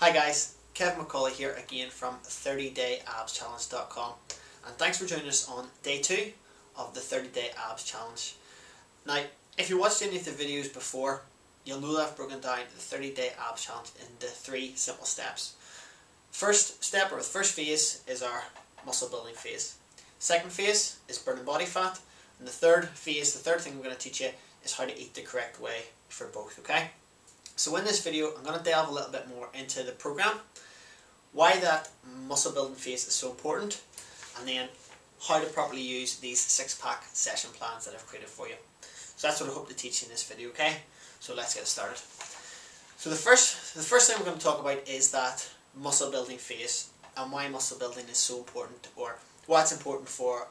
Hi guys, Kevin McCauley here again from 30dayabschallenge.com, and thanks for joining us on day 2 of the 30-day abs challenge. Now, if you watched any of the videos before, you'll know that I've broken down the 30-day abs challenge into 3 simple steps. First step, or the first phase, is our muscle building phase. Second phase is burning body fat, and the third phase, the third thing I'm going to teach you, is how to eat the correct way for both, okay? So in this video, I'm going to delve a little bit more into the program, why that muscle building phase is so important, and then how to properly use these 6-pack session plans that I've created for you. So that's what I hope to teach you in this video, okay? So let's get started. So the first thing we're going to talk about is that muscle building phase, and why muscle building is so important, or why it's important for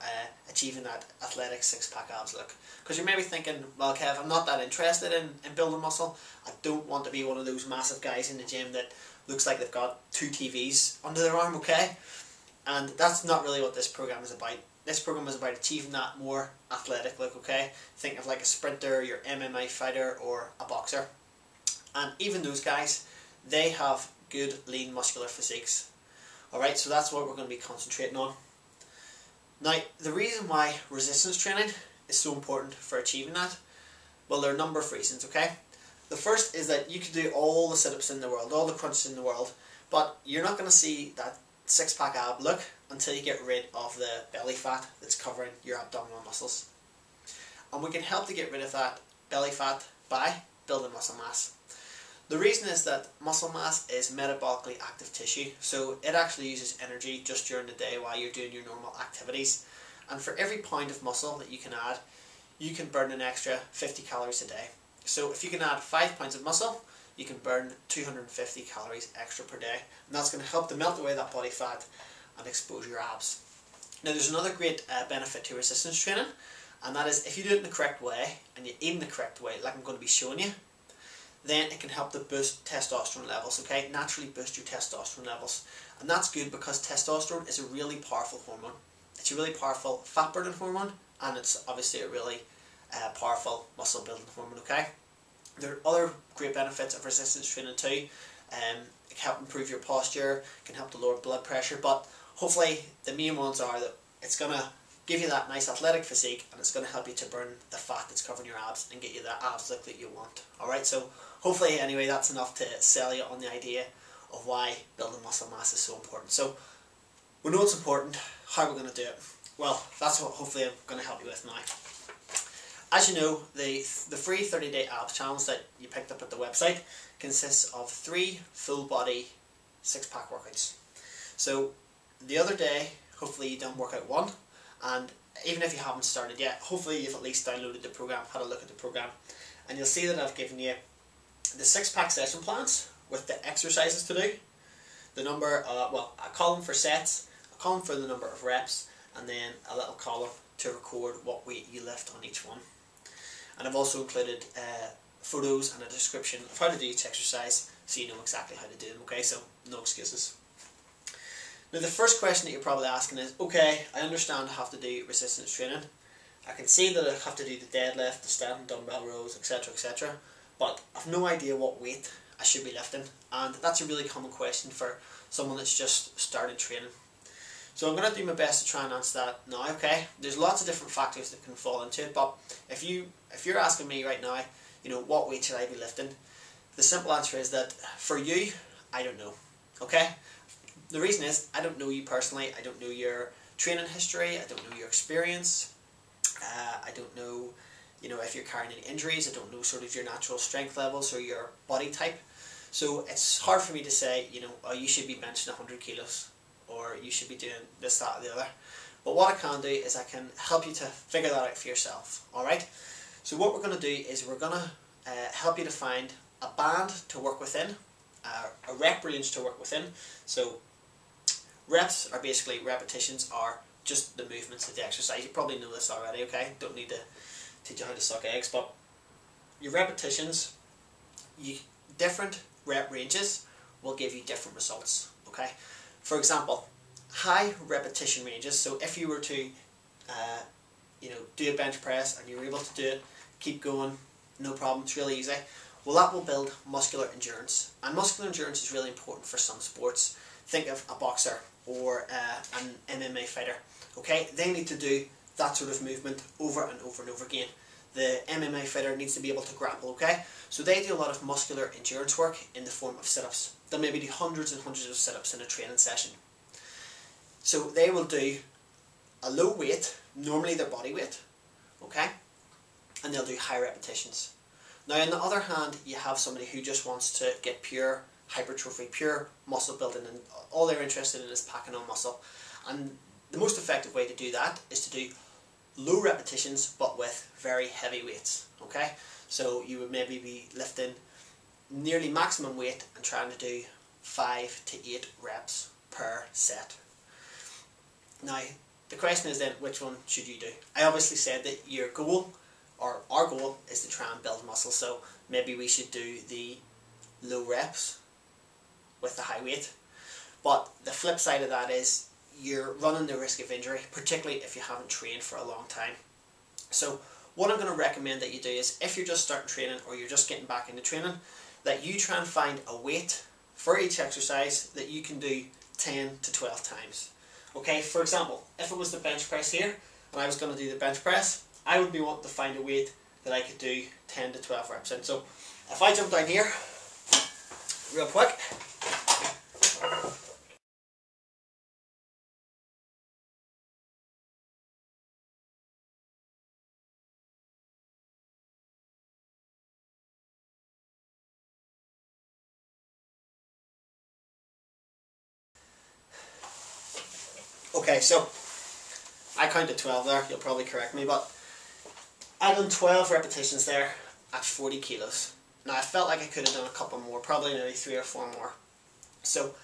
achieving that athletic 6-pack abs look. Because you may be thinking, well Kev, I'm not that interested in building muscle. I don't want to be one of those massive guys in the gym that looks like they've got 2 TVs under their arm, okay? And that's not really what this program is about. This program is about achieving that more athletic look, okay? Think of like a sprinter, your MMA fighter, or a boxer. And even those guys, they have good lean muscular physiques. Alright, so that's what we're going to be concentrating on. Now, the reason why resistance training is so important for achieving that, well, there are a number of reasons, okay? The first is that you can do all the sit-ups in the world, all the crunches in the world, but you're not going to see that 6-pack ab look until you get rid of the belly fat that's covering your abdominal muscles. And we can help to get rid of that belly fat by building muscle mass. The reason is that muscle mass is metabolically active tissue, so it actually uses energy just during the day while you're doing your normal activities. And for every pound of muscle that you can add, you can burn an extra 50 calories a day. So if you can add 5 pounds of muscle, you can burn 250 calories extra per day. And that's going to help to melt away that body fat and expose your abs. Now there's another great benefit to resistance training, and that is if you do it in the correct way, and you aim the correct way, like I'm going to be showing you, then it can help to boost testosterone levels, okay? Naturally boost your testosterone levels. And that's good because testosterone is a really powerful hormone. It's a really powerful fat burning hormone, and it's obviously a really powerful muscle building hormone, okay? There are other great benefits of resistance training too. It can help improve your posture, can help to lower blood pressure, but hopefully the main ones are that it's going to give you that nice athletic physique, and it's going to help you to burn the fat that's covering your abs and get you that abs look that you want. Alright, so hopefully anyway that's enough to sell you on the idea of why building muscle mass is so important. So we know it's important. How are we going to do it? Well, that's what hopefully I'm going to help you with now. As you know, the free 30-day abs challenge that you picked up at the website consists of 3 full body 6-pack workouts. So the other day, hopefully you done workout 1, and even if you haven't started yet, hopefully you've at least downloaded the program, had a look at the program, and you'll see that I've given you the 6-pack session plans with the exercises to do, the number, well, a column for sets, a column for the number of reps, and then a little column to record what weight you lift on each one. And I've also included photos and a description of how to do each exercise so you know exactly how to do them, okay? So no excuses. Now the first question that you're probably asking is, okay, I understand I have to do resistance training. I can see that I have to do the deadlift, the standing dumbbell rows, etc, but I've no idea what weight I should be lifting, and that's a really common question for someone that's just started training. So I'm going to do my best to try and answer that now, okay? There's lots of different factors that can fall into it, but if you're asking me right now, you know, what weight should I be lifting? The simple answer is that for you, I don't know, okay? The reason is, I don't know you personally, I don't know your training history, I don't know your experience, I don't know, you know, if you're carrying any injuries, I don't know sort of your natural strength levels or your body type. So it's hard for me to say, you know, oh, you should be benching 100 kilos, or you should be doing this, that, or the other. But what I can do is I can help you to figure that out for yourself, alright? So what we're going to do is we're going to help you to find a band to work within, a rep range to work within. So reps are basically, repetitions are just the movements of the exercise. You probably know this already, okay? Don't need to teach you how to suck eggs, but your repetitions, different rep ranges will give you different results, okay? For example, high repetition ranges, so if you were to you know, do a bench press and you were able to do it, keep going, no problem, it's really easy. Well, that will build muscular endurance, and muscular endurance is really important for some sports. Think of a boxer or an MMA fighter. Okay, they need to do that sort of movement over and over and over again. The MMA fighter needs to be able to grapple, okay? So they do a lot of muscular endurance work in the form of sit-ups. They'll maybe do hundreds and hundreds of sit-ups in a training session. So they will do a low weight, normally their body weight, okay? And they'll do high repetitions. Now on the other hand, you have somebody who just wants to get pure hypertrophy, pure muscle building, and all they're interested in is packing on muscle. And the most effective way to do that is to do low repetitions but with very heavy weights, okay? So you would maybe be lifting nearly maximum weight and trying to do 5 to 8 reps per set. Now the question is then, which one should you do? I obviously said that your goal, or our goal, is to try and build muscle, so maybe we should do the low reps with the high weight. But the flip side of that is you're running the risk of injury, particularly if you haven't trained for a long time. So what I'm going to recommend that you do is, if you're just starting training or you're just getting back into training, that you try and find a weight for each exercise that you can do 10 to 12 times. Okay, for example, if it was the bench press here and I was going to do the bench press, I would be wanting to find a weight that I could do 10 to 12 reps in. So if I jump down here real quick, okay, so I counted 12 there, you'll probably correct me, but I done 12 repetitions there at 40 kilos. Now I felt like I could have done a couple more, probably maybe 3 or 4 more. So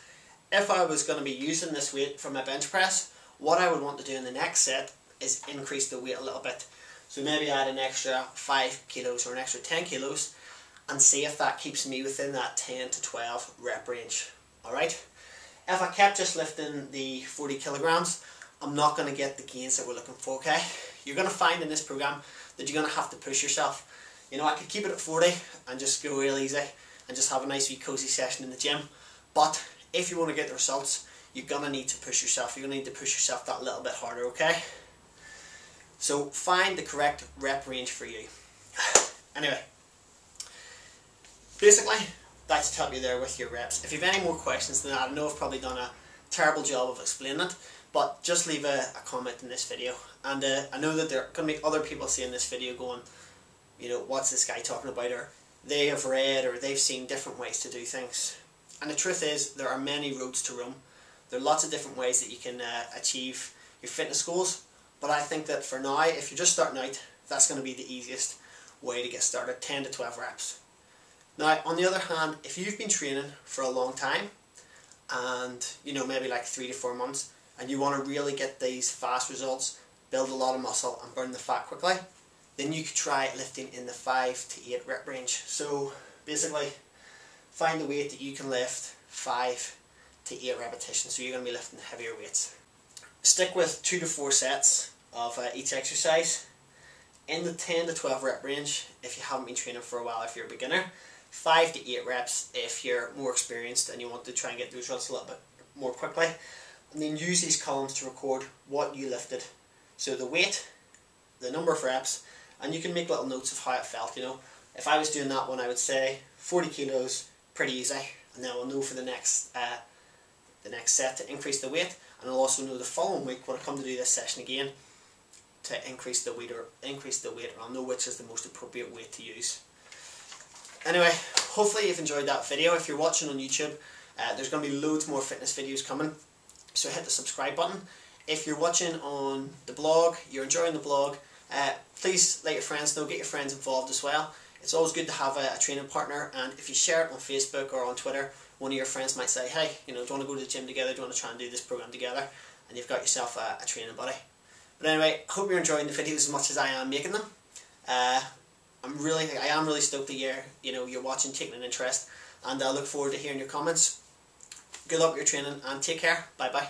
if I was going to be using this weight for my bench press, what I would want to do in the next set is increase the weight a little bit. So maybe add an extra 5 kilos or an extra 10 kilos and see if that keeps me within that 10 to 12 rep range. Alright? If I kept just lifting the 40 kilograms, I'm not going to get the gains that we're looking for, okay? You're going to find in this program that you're going to have to push yourself. You know, I could keep it at 40 and just go real easy and just have a nice wee cozy session in the gym. But if you want to get the results, you're going to need to push yourself. You're going to need to push yourself that little bit harder, okay? So find the correct rep range for you. Anyway, basically, that's to help you there with your reps. If you have any more questions than that, I know I've probably done a terrible job of explaining it, but just leave a comment in this video. And I know that there are going to be other people seeing this video going, you know, what's this guy talking about? Or they have read or they've seen different ways to do things. And the truth is, there are many roads to Rome. There are lots of different ways that you can achieve your fitness goals. But I think that for now, if you're just starting out, that's going to be the easiest way to get started, 10 to 12 reps. Now, on the other hand, if you've been training for a long time, and you know, maybe like 3 to 4 months, and you want to really get these fast results, build a lot of muscle and burn the fat quickly, then you could try lifting in the 5 to 8 rep range. So basically, find the weight that you can lift 5 to 8 repetitions. So you're going to be lifting heavier weights. Stick with 2 to 4 sets of each exercise in the 10 to 12 rep range if you haven't been training for a while, if you're a beginner. 5 to 8 reps if you're more experienced and you want to try and get those results a little bit more quickly. And then use these columns to record what you lifted. So the weight, the number of reps, and you can make little notes of how it felt. You know, if I was doing that one, I would say 40 kilos, pretty easy, and then I'll know for the next set to increase the weight, and I'll also know the following week when I come to do this session again to increase the weight, or I'll know which is the most appropriate weight to use. Anyway, hopefully you've enjoyed that video. If you're watching on YouTube, there's going to be loads more fitness videos coming, so hit the subscribe button. If you're watching on the blog, you're enjoying the blog, please let your friends know, get your friends involved as well. It's always good to have a training partner, and if you share it on Facebook or on Twitter, one of your friends might say, hey, you know, do you want to go to the gym together, do you want to try and do this program together, and you've got yourself a training buddy. But anyway, I hope you're enjoying the videos as much as I am making them. I am really stoked that you're watching, taking an interest, and I look forward to hearing your comments. Good luck with your training and take care. Bye bye.